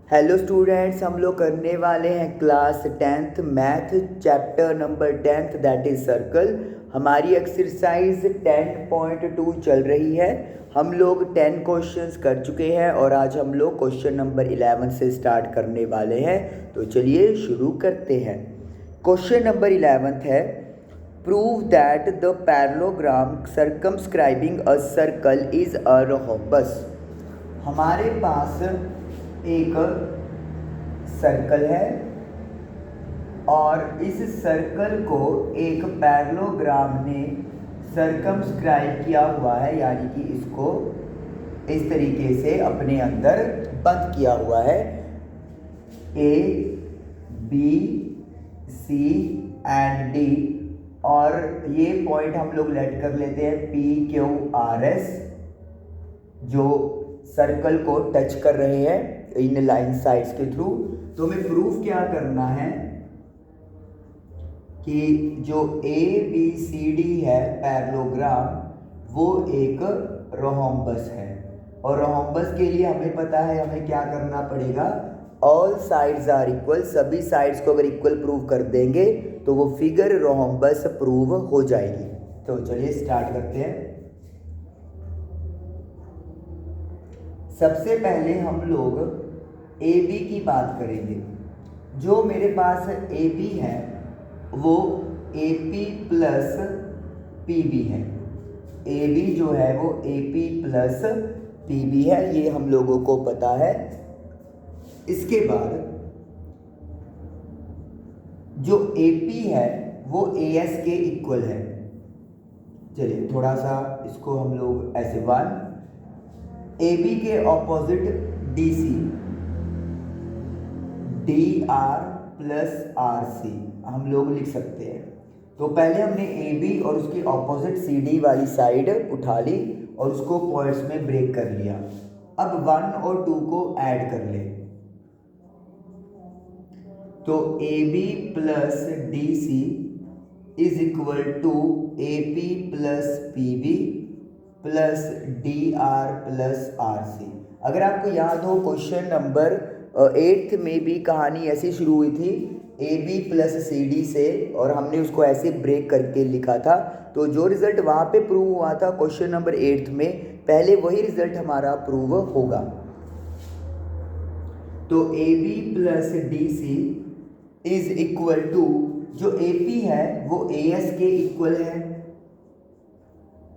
Hello students, हम लोग करने वाले हैं class 10th math chapter number 10th that is circle. हमारी एक्सरसाइज 10.2 चल रही है। हम लोग 10 क्वेश्चंस कर चुके हैं और आज हम लोग क्वेश्चन नंबर 11 से स्टार्ट करने वाले हैं। तो चलिए शुरू करते हैं। क्वेश्चन नंबर 11 है, prove that the parallelogram circumscribing a circle is a rhombus. हमारे पास एक सर्कल है और इस सर्कल को एक पैरेललोग्राम ने सर्कमस्क्राइब किया हुआ है, यानी कि इसको इस तरीके से अपने अंदर बंद किया हुआ है। A B C and D, और ये पॉइंट हम लोग लेट कर लेते हैं पी क्यू आर एस, जो सर्कल को टच कर रहे हैं इन लाइन साइड्स के थ्रू। तो हमें प्रूफ क्या करना है कि जो ए बी सी डी है पैरेललोग्राम, वो एक रोम्बस है। और रोम्बस के लिए हमें पता है हमें क्या करना पड़ेगा, ऑल साइड्स आर इक्वल। सभी साइड्स को अगर इक्वल प्रूव कर देंगे तो वो फिगर रोम्बस प्रूव हो जाएगी। तो चलिए स्टार्ट करते हैं। सबसे पहले हम लोग ए बी की बात करेंगे। जो मेरे पास ए बी है वो A P plus P B है। ए बी जो है वो A P plus P B है, ये हम लोगों को पता है। इसके बाद जो ए पी है वो ए एस के इक्वल है। चलिए थोड़ा सा इसको हम लोग ऐसे वन, ए बी के opposite D C, D R plus R C हम लोग लिख सकते हैं। तो पहले हमने ए बी और उसकी ऑपोजिट सी डी वाली साइड उठा ली और उसको पॉइंट्स में ब्रेक कर लिया। अब 1 और 2 को ऐड कर ले, तो A B plus D C is equal to A P plus P B plus D R plus R C. अगर आपको याद हो क्वेश्चन नंबर 8 में भी कहानी ऐसी शुरू हुई थी, A B plus C D से, और हमने उसको ऐसे ब्रेक करके लिखा था। तो जो रिजल्ट वहाँ पे प्रूव हुआ था क्वेश्चन नंबर 8 में, पहले वही रिजल्ट हमारा प्रूव होगा। तो A B plus D C is equal to, जो ए पी है वो ए एस के इक्वल है,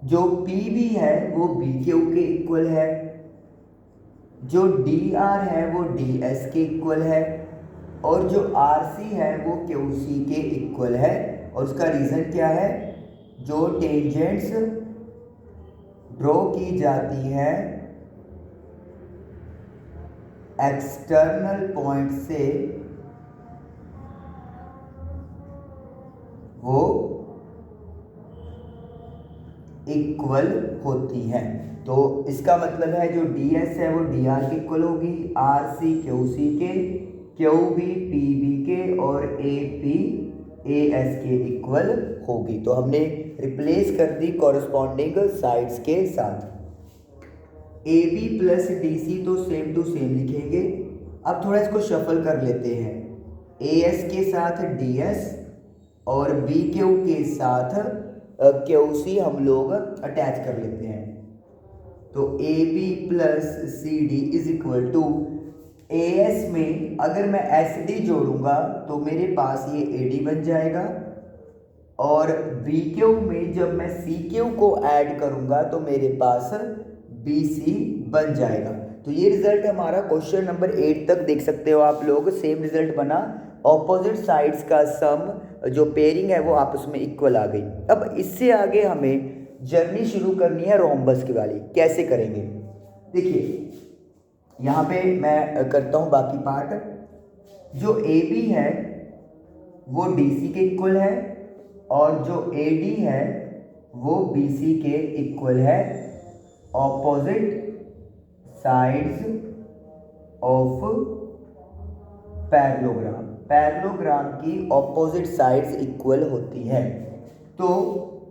जो पी बी है वो बी क्यू के इक्वल है, जो डी आर है वो डी एस के इक्वल है, और जो आर सी है वो क्यू सी के इक्वल है। और उसका रीज़न क्या है, जो टेंजेंट्स ड्रॉ की जाती है एक्सटर्नल पॉइंट से वो इक्वल होती हैं। तो इसका मतलब है जो डी एस है वो डी आर के इक्वल होगी, आर सी क्यू सी के, क्यू बी पी बी के, और ए पी ए एस के इक्वल होगी। तो हमने रिप्लेस कर दी कॉरस्पॉन्डिंग साइड्स के साथ। A B plus D C तो सेम टू सेम लिखेंगे। अब थोड़ा इसको शफल कर लेते हैं, ए एस के साथ डी एस और बी क्यू के साथ क्यू सी हम लोग अटैच कर लेते हैं। तो A B plus C D is equal to, A S में अगर मैं एस डी जोड़ूंगा तो मेरे पास ये ए डी बन जाएगा, और बी क्यू में जब मैं सी क्यू को ऐड करूंगा तो मेरे पास बी सी बन जाएगा। तो ये रिजल्ट हमारा क्वेश्चन नंबर 8 तक देख सकते हो आप लोग, सेम रिजल्ट बना। ऑपोजिट साइड्स का सम, जो पेयरिंग है वो आपस में इक्वल आ गई। अब इससे आगे हमें जर्नी शुरू करनी है रोम्बस की वाली। कैसे करेंगे, देखिए यहाँ पे मैं करता हूँ बाकी पार्ट। जो ए बी है वो डी सी के इक्वल है, और जो ए डी है वो बी सी के इक्वल है। Opposite sides of parallelogram, parallelogram की ऑपोजिट साइड्स इक्वल होती हैं। तो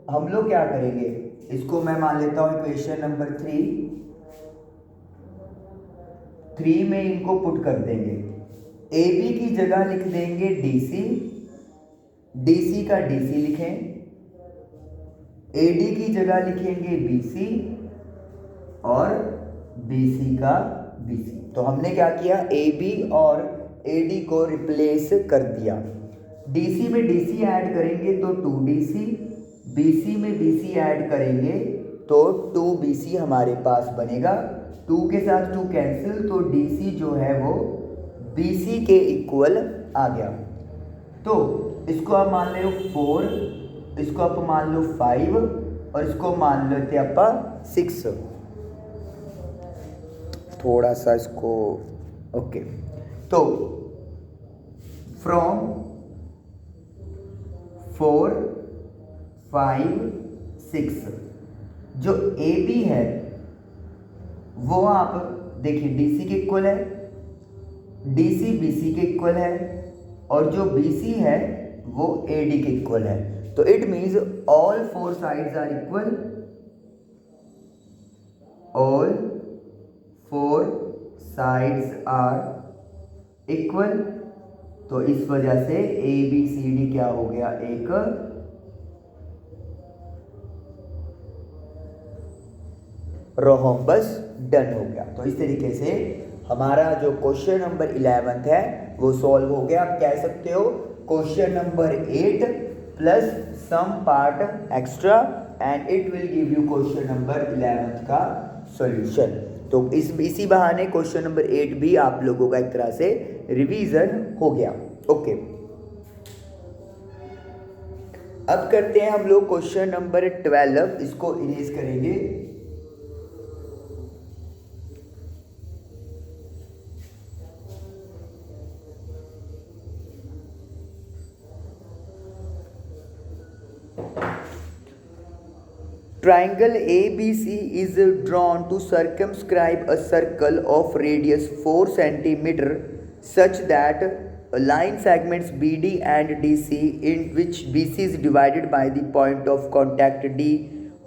हम लोग क्या करेंगे, इसको मैं मान लेता हूँ इक्वेशन नंबर 3। 3 में इनको पुट कर देंगे। ए बी की जगह लिख देंगे डी सी, डी सी का डी सी लिखें, ए डी की जगह लिखेंगे बी सी और बी सी का बी सी। तो हमने क्या किया, ए बी और ए डी को रिप्लेस कर दिया। डी सी में डी सी ऐड करेंगे तो 2DC, बी सी में बी सी ऐड करेंगे तो 2BC हमारे पास बनेगा। 2 के साथ 2 कैंसिल, तो DC जो है वो BC के इक्वल आ गया। तो इसको आप मान लो 4, इसको आप मान लो 5 और इसको मान लेते आप 6। थोड़ा सा इसको ओके। तो फ्रॉम 4, 5, 6 जो ए बी है वो आप देखिए DC के इक्वल है, DC BC के इक्वल है और जो BC है वो AD के इक्वल है। तो it means all 4 sides are equal, all 4 sides are equal. तो इस वजह से ABCD क्या हो गया, एक रोम्बस डन हो गया। तो इस तरीके से हमारा जो क्वेश्चन नंबर 11 है वो सॉल्व हो गया। आप कह सकते हो question number 8 plus some part extra and it will give you question number 11 का सॉल्यूशन। तो इसी बहाने क्वेश्चन नंबर 8 भी आप लोगों का एक तरह से रिवीजन हो गया। ओके, अब करते हैं हम लोग क्वेश्चन नंबर 12। इसको इरेज करेंगे। Triangle ABC is drawn to circumscribe a circle of radius 4 cm such that line segments BD and DC in which BC is divided by the point of contact D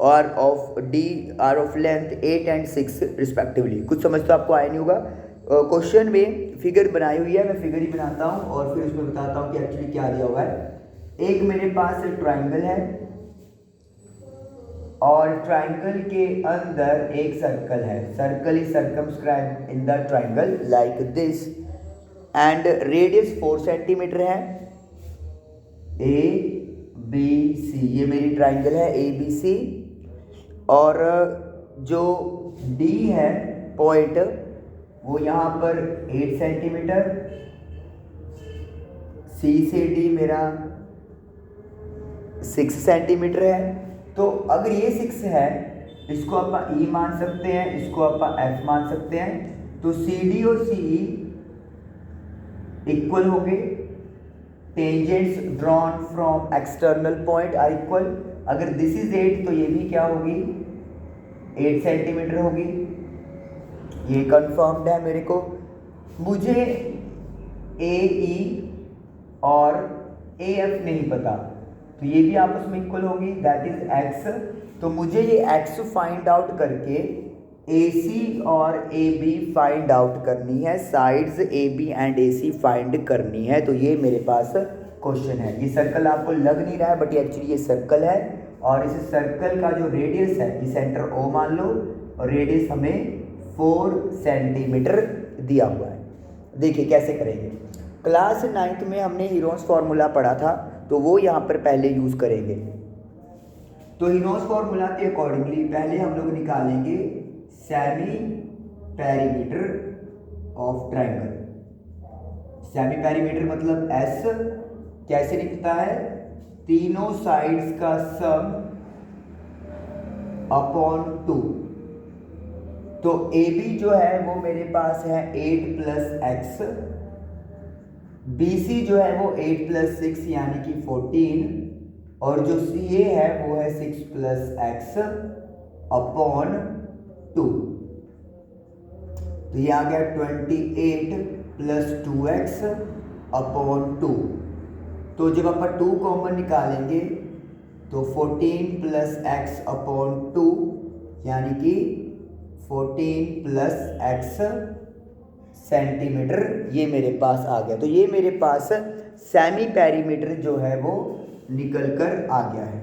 are of length 8 and 6 respectively। कुछ समझ तो आपको आया नहीं होगा। Question में figure बनाई हुई है, मैं फिगर ही बनाता हूँ और फिर उसमें बताता हूँ कि एक्चुअली क्या दिया हुआ है। एक मेरे पास ट्राइंगल है और ट्राइंगल के अंदर एक सर्कल है। Circle is circumscribe in the triangle like this and radius 4 centimetre है। ए बी सी, ये मेरी ट्राइंगल है ए बी सी। और जो डी है पॉइंट वो यहाँ पर 8 सेंटीमीटर, सी से डी मेरा 6 सेंटीमीटर है। तो अगर ये 6 है इसको आप E मान सकते हैं, इसको आप F मान सकते हैं। तो CD और CE इक्वल हो गए। Tangents drawn from external point are equal. अगर दिस इज 8 तो ये भी क्या होगी, 8 सेंटीमीटर होगी। ये कंफर्म्ड है मेरे को। मुझे AE और AF नहीं पता, तो ये भी आपस में इक्वल होगी, दैट इज x। तो मुझे ये x फाइंड आउट करके AC और AB फाइंड आउट करनी है, sides AB and AC find करनी है। तो ये मेरे पास क्वेश्चन है। ये सर्कल आपको लग नहीं रहा है बट एक्चुअली ये सर्कल है और इस सर्कल का जो रेडियस है, ये सेंटर O मान लो और रेडियस हमें 4 सेंटीमीटर दिया हुआ है। देखिए कैसे करेंगे। क्लास 9th में हमने हीरोन्स फार्मूला पढ़ा था, तो वो यहाँ पर पहले यूज़ करेंगे। तो हीरोन्स फार्मूला के अकॉर्डिंगली पहले हम लोग निकालेंगे semi perimeter of triangle. Semi perimeter मतलब S कैसे लिखता है, तीनों साइड्स का सम अपॉन 2। तो AB जो है वो मेरे पास है 8 + x, BC जो है वो 8 + 6 यानी कि 14 और जो CA है वो है 6 + x अपॉन 2। तो ये आ गया 28 + 2x अपॉन 2। तो जब आप 2 कॉमन निकालेंगे तो 14 + x अपॉन 2 यानी कि 14 + x सेंटीमीटर ये मेरे पास आ गया। तो ये मेरे पास सेमी पेरीमीटर जो है वो निकल कर आ गया है।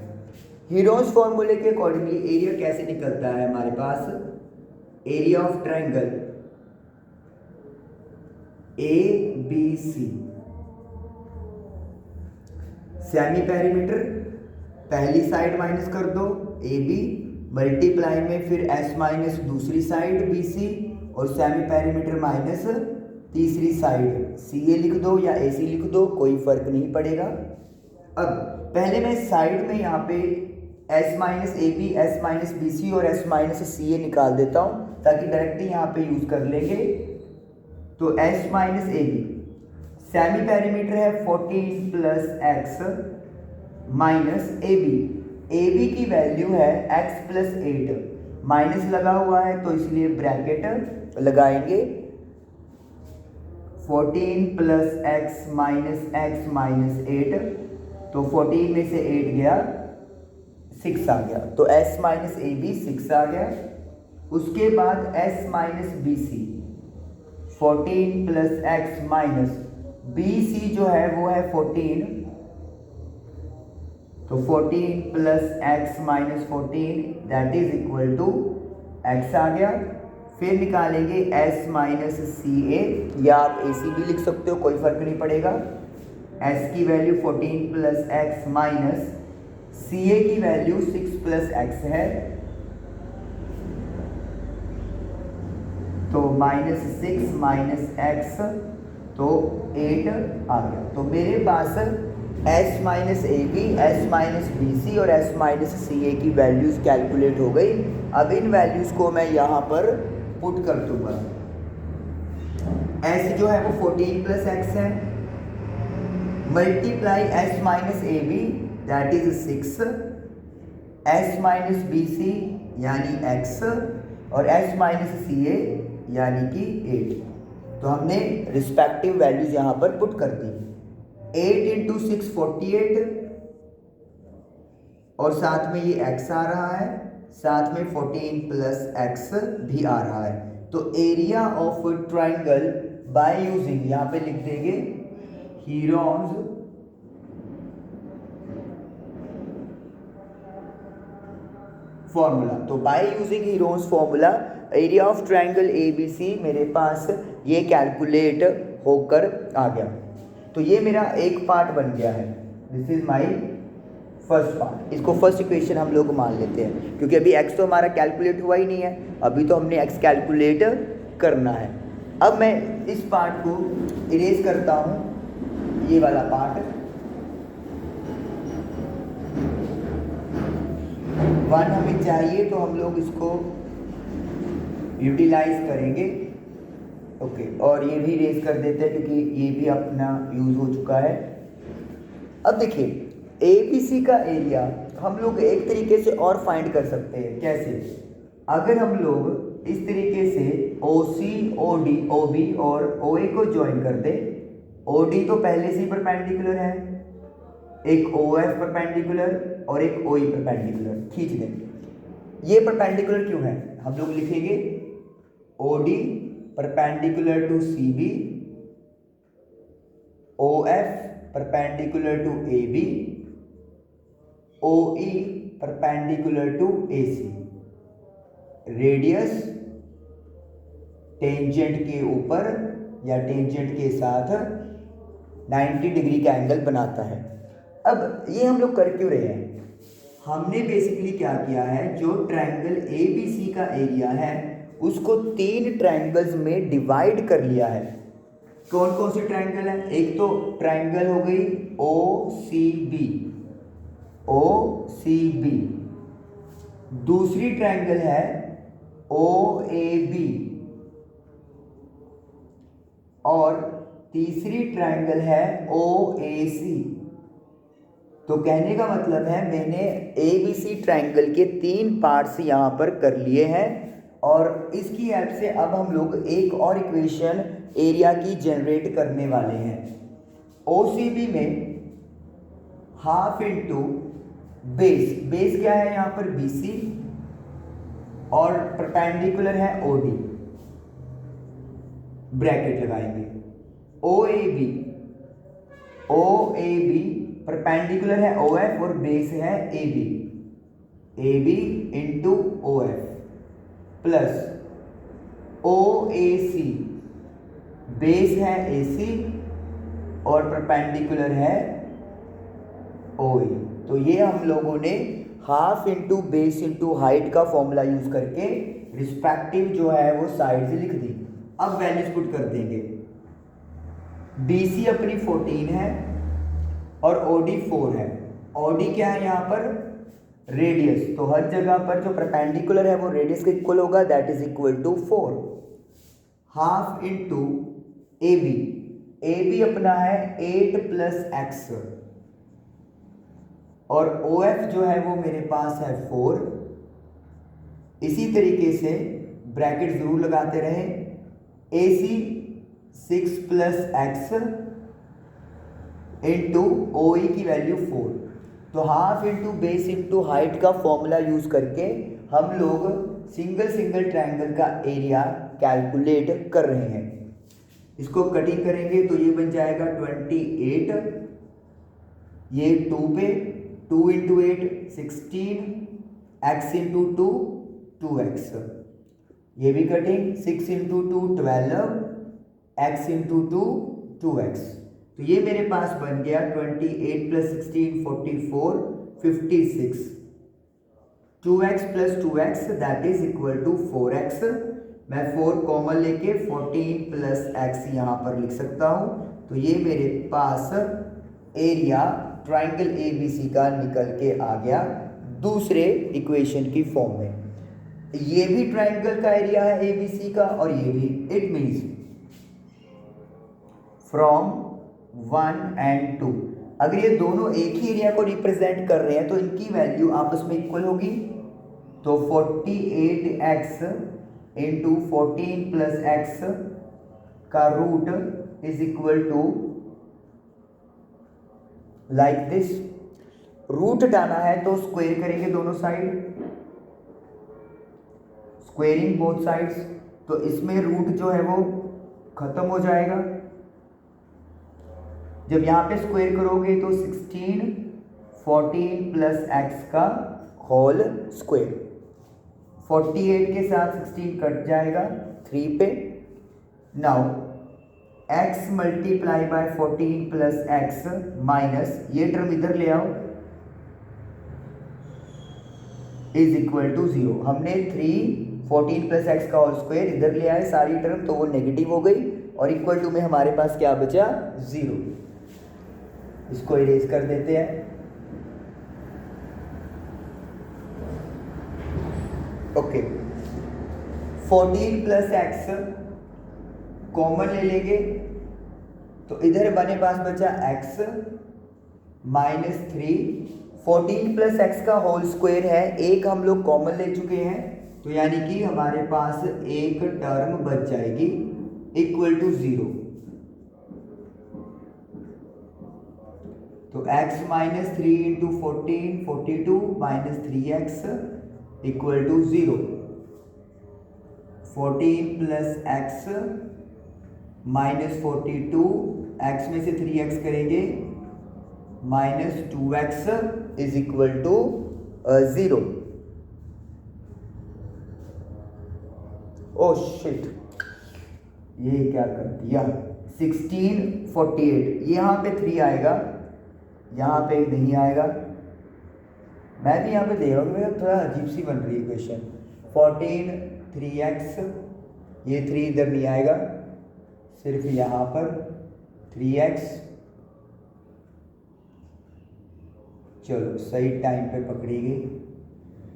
हीरोज फॉर्मूले के अकॉर्डिंगली एरिया कैसे निकलता है हमारे पास, area of triangle ABC, semi perimeter पहली साइड माइनस कर दो AB, मल्टीप्लाई में फिर S माइनस दूसरी साइड BC, और सेमी पेरीमीटर माइनस तीसरी साइड CA लिख दो या AC लिख दो, कोई फर्क नहीं पड़ेगा। अब पहले मैं साइड में यहाँ पे S minus AB, S minus BC और S माइनस CA निकाल देता हूँ ताकि डायरेक्टली यहाँ पे यूज कर लेंगे। तो S minus AB semi perimeter है 14 प्लस x माइनस AB की वैल्यू है x प्लस 8, माइनस लगा हुआ है तो इसलिए ब्रैकेट लगाएंगे। 14 प्लस x माइनस 8, तो 14 में से 8 गया 6 आ गया, तो S माइनस AB 6 आ गया। उसके बाद S minus BC 14 plus x minus BC जो है वो है 14, तो 14 plus x minus 14 that is equal to x आ गया। फिर निकालेंगे S माइनस CA, या आप AC भी लिख सकते हो, कोई फर्क नहीं पड़ेगा। S की value 14 plus x minus CA की वैल्यू 6 प्लस x है, तो -6 माइनस x, तो 8 आ गया। तो मेरे पास S minus AB, S minus BC और S माइनस CA की वैल्यूज़ कैलकुलेट हो गई। अब इन वैल्यूज़ को मैं यहाँ पर पुट कर दूंगा। S जो है वो 14 प्लस x है, multiply S minus AB that is 6, S minus BC यानी x और S माइनस CA यानी कि 8। तो हमने रिस्पेक्टिव वैल्यूज यहाँ पर पुट कर दी। 8 इंटू 6 48, और साथ में ये x आ रहा है, साथ में 14 प्लस x भी आ रहा है। तो area of triangle by using, यहाँ पे लिख देंगे हीरोन्स फॉर्मूला। तो by using Heron's formula area of triangle ABC मेरे पास ये कैलकुलेट होकर आ गया। तो ये मेरा एक पार्ट बन गया है, this is my first part. इसको फर्स्ट इक्वेशन हम लोग मान लेते हैं, क्योंकि अभी x तो हमारा कैलकुलेट हुआ ही नहीं है, अभी तो हमने x कैलकुलेट करना है। अब मैं इस पार्ट को इरेज करता हूँ, ये वाला पार्ट 1 हमें चाहिए, तो हम लोग इसको यूटिलाइज करेंगे। ओके, और ये भी रेज कर देते हैं क्योंकि ये भी अपना यूज हो चुका है। अब देखिए ABC का एरिया हम लोग एक तरीके से और फाइंड कर सकते हैं। कैसे? अगर हम लोग इस तरीके से OC, OD, OB और OA को ज्वाइन कर दे, OD तो पहले से ही परपेंडिकुलर है, एक OF परपेंडिकुलर और एक OE परपेंडिकुलर खींच दें। ये परपेंडिकुलर क्यों है? हम लोग लिखेंगे OD perpendicular to CB, OF perpendicular to AB, OE perpendicular to AC। Radius tangent के ऊपर या टेंजेंट के साथ 90 डिग्री का एंगल बनाता है। अब ये हम लोग कर क्यों रहे हैं? हमने बेसिकली क्या किया है, जो ट्रायंगल ABC का एरिया है उसको 3 ट्रायंगल्स में डिवाइड कर लिया है। कौन कौन से ट्रायंगल है? एक तो ट्रायंगल हो गई OCB, दूसरी ट्रायंगल है OAB और तीसरी ट्रायंगल है OAC। तो कहने का मतलब है मैंने ABC ट्रायंगल के 3 पार्ट्स यहाँ पर कर लिए हैं, और इसकी हेल्प से अब हम लोग एक और इक्वेशन एरिया की जनरेट करने वाले हैं। OCB में हाफ इंटू बेस क्या है यहाँ पर BC और परपेंडिकुलर है OD। ब्रैकेट लगाएंगे। ओ ए बी परपेंडिकुलर है ओ एफ और बेस है A B into O F plus O A C base है ए सी और परपेंडिकुलर है ओ ए। तो ये हम लोगों ने half into base into height का फॉर्मूला यूज करके रिस्पेक्टिव जो है वो साइड्स लिख दी। अब वैल्यूज पुट कर देंगे। BC अपनी 14 है और OD 4 है। OD क्या है यहाँ पर? रेडियस। तो हर जगह पर जो परपेंडिकुलर है वो रेडियस के इक्वल होगा, that is equal to 4। Half into AB अपना है 8 प्लस एक्स और OF जो है वो मेरे पास है 4। इसी तरीके से ब्रैकेट जरूर लगाते रहें। AC 6 plus x into OE की वैल्यू 4। तो half into base into height का फॉर्मूला यूज करके हम लोग सिंगल ट्रायंगल का एरिया कैलकुलेट कर रहे हैं। इसको कटिंग करेंगे तो ये बन जाएगा 28, ये 2 पे 2 इंटू 8 16, x इंटू 2 2x, ये भी cutting 6 into 2 12, x into 2 2x। तो ये मेरे पास बन गया 28 plus 16 44 56, 2x plus 2x that is equal to 4x। मैं 4 कॉमन लेके 14 प्लस x यहाँ पर लिख सकता हूँ। तो ये मेरे पास एरिया ट्राइंगल ABC का निकल के आ गया दूसरे इक्वेशन की फॉर्म में। ये भी ट्राइंगल का एरिया है ABC का और ये भी। इट मीन्स फ्रॉम 1 and 2 अगर ये दोनों एक ही एरिया को रिप्रेजेंट कर रहे हैं तो इनकी वैल्यू आपस में इक्वल होगी। तो 48x इंटू 14 प्लस एक्स का root is equal to like this. Root डालना है तो स्क्वायर करेंगे दोनों साइड, स्क्वेयरिंग बोथ साइड्स। तो इसमें रूट जो है वो खत्म हो जाएगा। जब यहाँ पे स्क्वायर करोगे तो 16 14 प्लस एक्स का होल स्क्वायर। 48 के साथ 16 कट जाएगा 3 पे। Now x multiply by 14 plus x minus ये टर्म इधर ले आओ इज इक्वल टू 0। हमने 3 14 प्लस एक्स का होल स्क्वायर इधर ले आए सारी टर्म, तो वो नेगेटिव हो गई और इक्वल टू में हमारे पास क्या बचा? 0। इसको इरेज कर देते हैं। ओके 14 प्लस एक्स कॉमन ले लेंगे तो इधर बने पास बचा x माइनस 3। 14 प्लस एक्स का होल स्क्वायर है, एक हम लोग कॉमन ले चुके हैं तो यानी कि हमारे पास एक टर्म बच जाएगी इक्वल टू 0। तो x minus 3 into 14 42 minus 3x equal to 0। 14 plus x minus 42, x में से 3x करेंगे minus 2x is equal to 0। Oh shit, ये क्या कर दिया? 16 48 यहाँ पे 3 आएगा, यहाँ पे नहीं आएगा। मैं भी यहाँ पे देख रहा हूँ थोड़ा अजीब सी बन रही है क्वेश्चन। 14 3x, ये 3 इधर नहीं आएगा, सिर्फ यहाँ पर 3x। चलो सही टाइम पे पकड़ी गई,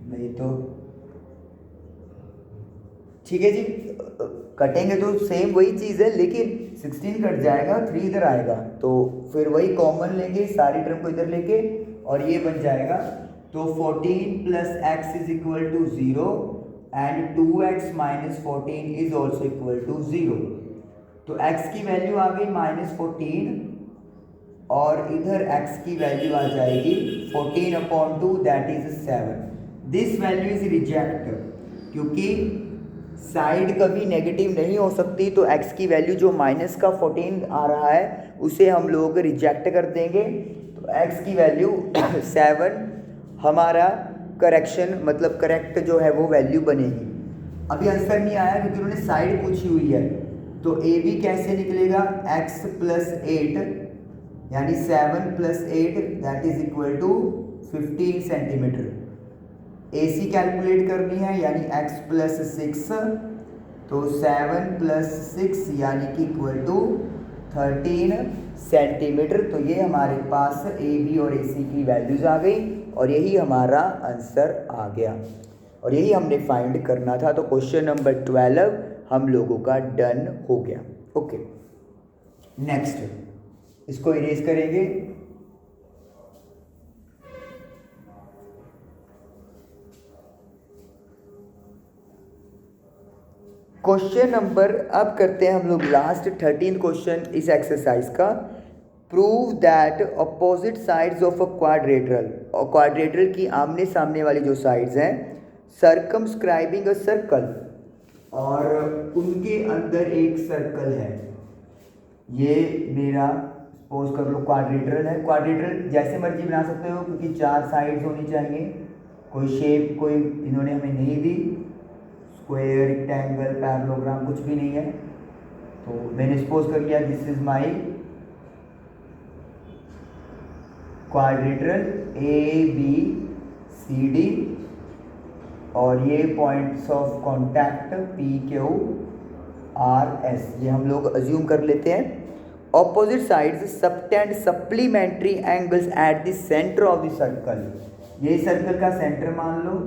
नहीं तो ठीक है जी। कटेंगे तो सेम वही चीज़ है लेकिन 16 कट जाएगा 3 इधर आएगा, तो फिर वही कॉमन लेंगे सारी टर्म को इधर लेके और ये बन जाएगा। तो 14 plus x is equal to 0 and 2x minus 14 is also equal to 0। तो x की वैल्यू आ गई माइनस 14 और इधर x की वैल्यू आ जाएगी 14/2 that is 7। This value is reject क्योंकि साइड कभी नेगेटिव नहीं हो सकती, तो x की वैल्यू जो -14 आ रहा है उसे हम लोग रिजेक्ट कर देंगे। तो x की वैल्यू 7 हमारा करेक्शन मतलब करेक्ट जो है वो वैल्यू बनेगी। अभी आंसर नहीं आया क्योंकि उन्होंने साइड पूछी हुई है, तो ए बी कैसे निकलेगा, x + 8 यानी 7 + 8 that is equal to 15 centimetre. A C calculate करनी है यानी x + 6, तो 7 + 6 यानी कि इक्वल टू 13 सेंटीमीटर। तो ये हमारे पास ए बी और ए सी की वैल्यूज़ आ गई और यही हमारा आंसर आ गया और यही हमने फाइंड करना था। तो क्वेश्चन नंबर 12 हम लोगों का डन हो गया। ओके, नेक्स्ट इसको इरेज करेंगे। क्वेश्चन नंबर अब करते हैं हम लोग लास्ट 13 क्वेश्चन इस एक्सरसाइज का। Prove that opposite sides of a quadrilateral, और क्वाड्रेटरल की आमने सामने वाली जो साइड्स हैं सर्कमस्क्राइबिंग अ सर्कल, और उनके अंदर एक सर्कल है। ये मेरा सपोज कर लो क्वाड्रेटरल है। क्वाड्रेटरल जैसे मर्जी बना सकते हो क्योंकि 4 साइड्स होनी चाहिए, कोई शेप कोई इन्होंने हमें नहीं दी, स्क्वायर रेक्टेंगल पैरेललोग्राम कुछ भी नहीं है। तो मैंने सपोज कर लिया this is my quadrilateral A B C D, और ये points of contact P Q R S, ये हम लोग अज्यूम कर लेते हैं। Opposite sides subtend supplementary angles at the centre of the circle, ये सर्कल का सेंटर मान लो।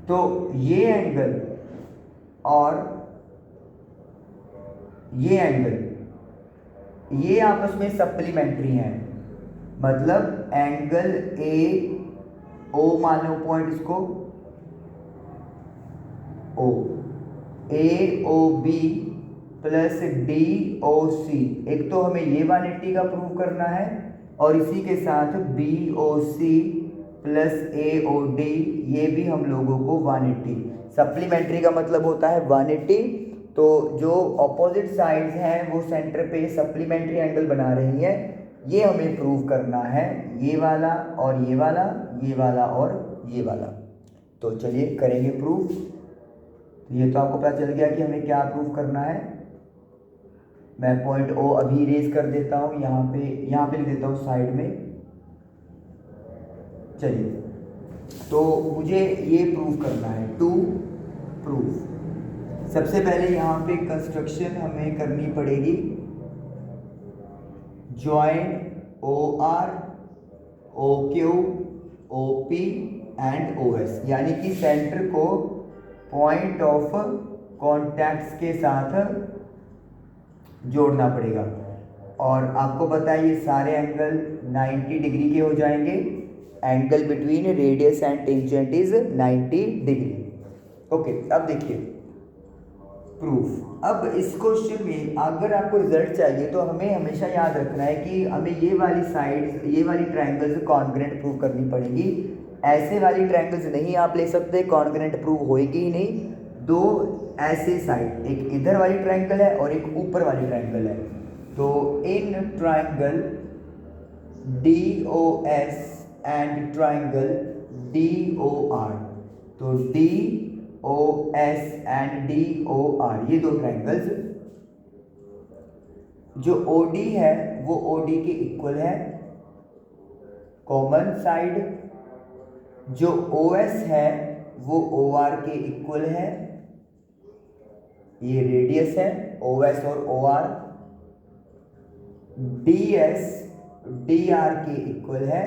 तो ये एंगल और ये एंगल ये आपस में सप्लीमेंट्री हैं, मतलब एंगल ए ओ मान लो पॉइंट इसको O, A O B plus D O C, एक तो हमें ये 180 का प्रूव करना है और इसी के साथ बी ओ सी प्लस ए ओ डी ये भी हम लोगों को 180। सप्लीमेंट्री का मतलब होता है 180। तो जो ऑपोजिट साइड्स हैं वो सेंटर पे सप्लीमेंट्री एंगल बना रही है, ये हमें प्रूव करना है, ये वाला और ये वाला, ये वाला और ये वाला। तो चलिए करेंगे प्रूफ। तो ये तो आपको पता चल गया कि हमें क्या प्रूफ करना है। मैं पॉइंट ओ अभी इरेज कर देता हूँ, यहाँ पे लिख देता हूँ साइड में। चलिए, तो मुझे ये प्रूफ करना है, टू प्रूफ। सबसे पहले यहाँ पे कंस्ट्रक्शन हमें करनी पड़ेगी, joint O R O Q O P and O S, यानी कि सेंटर को पॉइंट ऑफ कॉन्टैक्ट्स के साथ जोड़ना पड़ेगा। और आपको पता है ये सारे एंगल 90 डिग्री के हो जाएंगे। Angle between radius and tangent is 90 degree. Okay, अब देखिए प्रूफ। अब इस क्वेश्चन में अगर आपको रिजल्ट चाहिए तो हमें हमेशा याद रखना है कि हमें ये वाली साइड ये वाली ट्रायंगल्स कॉन्ग्रेंट प्रूव करनी पड़ेगी। ऐसे वाली ट्रायंगल्स नहीं आप ले सकते, कॉन्ग्रेंट प्रूव होएगी ही नहीं। दो ऐसे साइड, एक इधर वाली ट्रायंगल है और एक ऊपर वाली ट्रायंगल है। तो in triangle D O S and triangle D O R, तो D O S and D O R, ये दो ट्रायंगल्स, जो ओ डी है वो ओ डी के इक्वल है, कॉमन साइड। जो ओ एस है वो ओ आर के इक्वल है, ये रेडियस है ओ एस और O R. D S D R के इक्वल है,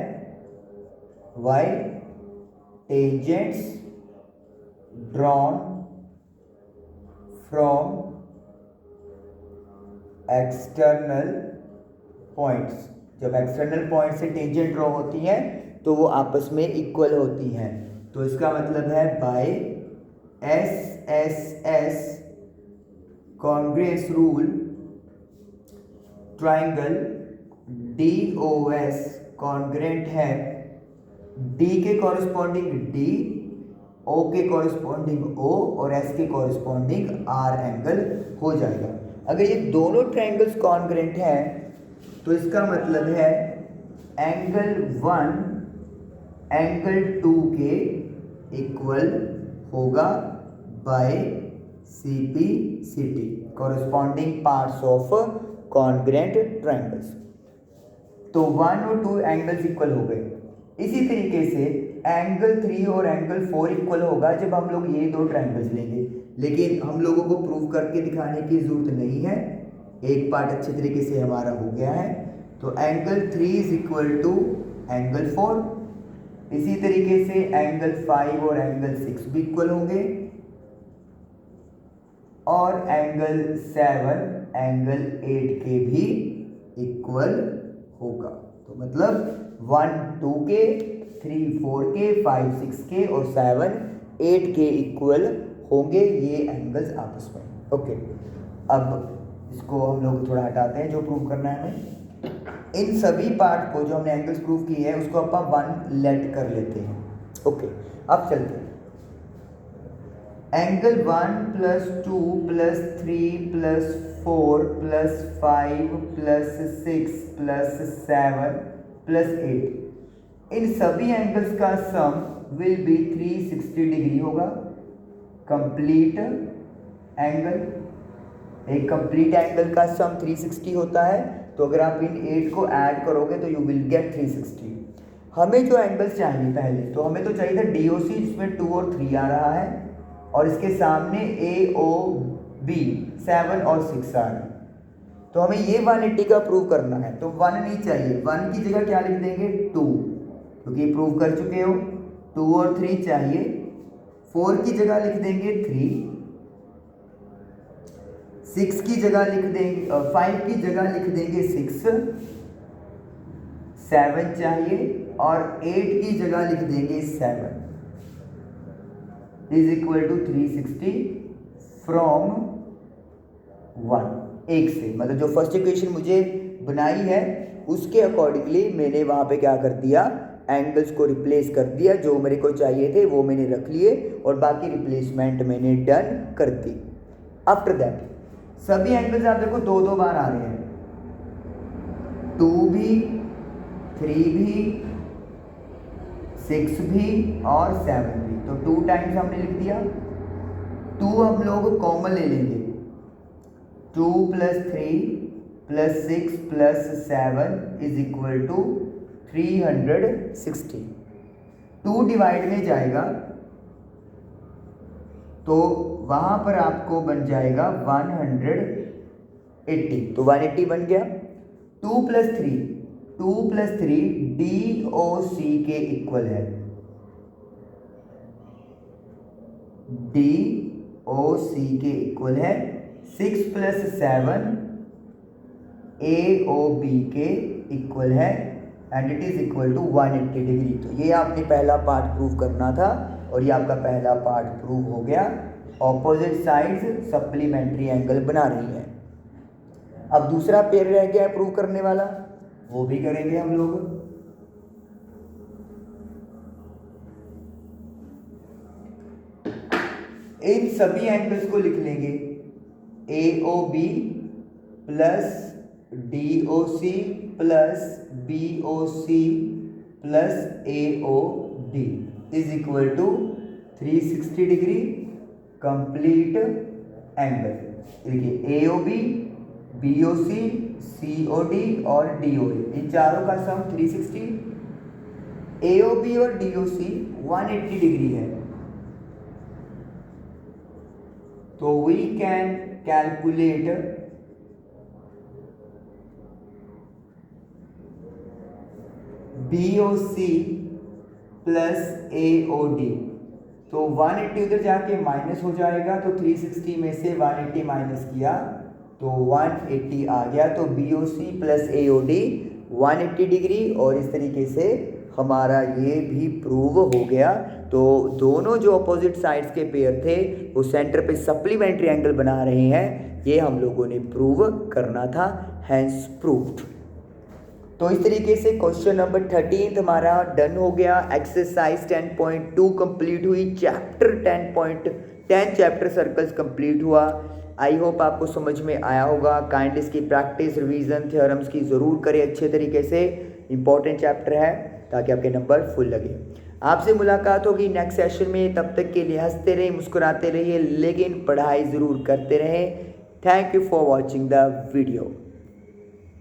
why tangents drawn from external points. जब एक्सटर्नल पॉइंट से टेंजेंट ड्रॉ होती हैं तो वो आपस में इक्वल होती हैं। तो इसका मतलब है by S S S congruence rule triangle D O S congruent है डी के कॉरस्पॉन्डिंग डी O के कॉरस्पॉन्डिंग O और S के कॉरस्पॉन्डिंग R एंगल हो जाएगा। अगर ये दोनों ट्रायंगल्स कॉन्ग्रुएंट हैं तो इसका मतलब है एंगल 1 एंगल 2 के इक्वल होगा by CP/CT, corresponding parts of congruent triangles. तो 1 और 2 एंगल्स इक्वल हो गए। इसी तरीके से एंगल 3 और एंगल 4 इक्वल होगा जब हम लोग ये दो ट्रायंगल्स लेंगे, लेकिन हम लोगों को प्रूव करके दिखाने की जरूरत नहीं है, एक पार्ट अच्छे तरीके से हमारा हो गया है। तो angle 3 is equal to angle 4। इसी तरीके से एंगल 5 और एंगल 6 भी इक्वल होंगे और एंगल 7 एंगल 8 के भी इक्वल होगा। तो मतलब 1 2 के, 3 4 के, 5 6 के और 7 8 के इक्वल होंगे ये एंगल्स आपस में। ओके, अब इसको हम लोग थोड़ा हटाते हैं जो प्रूव करना है हमें। इन सभी पार्ट को जो हमने एंगल्स प्रूव किए हैं उसको अपन 1 लेट कर लेते हैं। ओके, अब चलते हैं। Angle 1 plus 2 plus 3 plus 4 plus 5 plus 6 plus 7 plus 8, इन सभी एंगल्स का सम विल बी 360 डिग्री होगा। कंप्लीट एंगल, एक कंप्लीट एंगल का सम 360 होता है। तो अगर आप इन 8 को ऐड करोगे तो यू विल गेट 360। हमें जो एंगल्स चाहिए पहले, तो हमें तो चाहिए था DOC जिसमें 2 और 3 आ रहा है और इसके सामने AOB 7 और 6 आ रहा है। तो हमें ये 180 का प्रूव करना है, तो 1 नहीं चाहिए, 1 की जगह क्या लिख देंगे 2, क्योंकि प्रूव कर चुके हो। 2 और 3 चाहिए, 4 की जगह लिख देंगे 3, 6 की जगह लिख देंगे 5 की जगह लिख देंगे 6, 7 चाहिए और 8 की जगह लिख देंगे 7 इज इक्वल टू 360 फ्रॉम 1, एक से, मतलब जो फर्स्ट इक्वेशन मुझे बनाई है उसके अकॉर्डिंगली मैंने वहाँ पे क्या कर दिया, एंगल्स को रिप्लेस कर दिया। जो मेरे को चाहिए थे वो मैंने रख लिए और बाकी रिप्लेसमेंट मैंने डन कर दी। आफ्टर दैट सभी एंगल्स आप देखो 2-2 बार आ रहे हैं, 2 भी, 3 भी, 6 भी और 7 भी। तो 2 टाइम्स हमने लिख दिया। 2 हम लोग कॉमन ले लेंगे, 2 plus 3 plus 6 plus 7 is equal to 360। 2 divide में जाएगा तो वहां पर आपको बन जाएगा 180। तो 180 बन गया। 2 प्लस 3 DOC के इक्वल है, DOC के इक्वल है। 6 प्लस 7 AOB के इक्वल है and it is equal to 180 degree. तो ये आपने पहला पार्ट प्रूव करना था और ये आपका पहला पार्ट प्रूव हो गया। ऑपोजिट साइड्स सप्लीमेंट्री एंगल बना रही है। अब दूसरा पेयर रह गया है प्रूव करने वाला, वो भी करेंगे हम लोग। इन सभी एंगल्स को लिख लेंगे AOB plus DOC plus BOC plus AOD is equal to 360 degree complete angle. देखिए AOB, BOC, COD और DOA, इन चारों का सम 360। AOB और DOC 180 डिग्री है, तो we can calculate BOC plus AOD। तो 180 उधर जाके माइनस हो जाएगा, तो 360 में से 180 माइनस किया तो 180 आ गया। तो BOC प्लस AOD 180 डिग्री और इस तरीके से हमारा ये भी प्रूव हो गया। तो दोनों जो अपोजिट साइड्स के पेयर थे वो सेंटर पे सप्लीमेंट्री एंगल बना रहे हैं, ये हम लोगों ने प्रूव करना था, हैंस प्रूव्ड। तो इस तरीके से क्वेश्चन नंबर 13 हमारा डन हो गया। एक्सरसाइज 10.2 कंप्लीट हुई। चैप्टर 10 चैप्टर सर्कल्स कंप्लीट हुआ। आई होप आपको समझ में आया होगा। काइंडली इसकी प्रैक्टिस रिवीजन थ्योरम्स की ज़रूर करें अच्छे तरीके से। इंपॉर्टेंट चैप्टर है ताकि आपके नंबर फुल लगे। आपसे मुलाकात होगी नेक्स्ट सेशन में। तब तक के लिए हंसते रहिए, मुस्कुराते रहिए, लेकिन पढ़ाई ज़रूर करते रहें। Thank you for watching the video.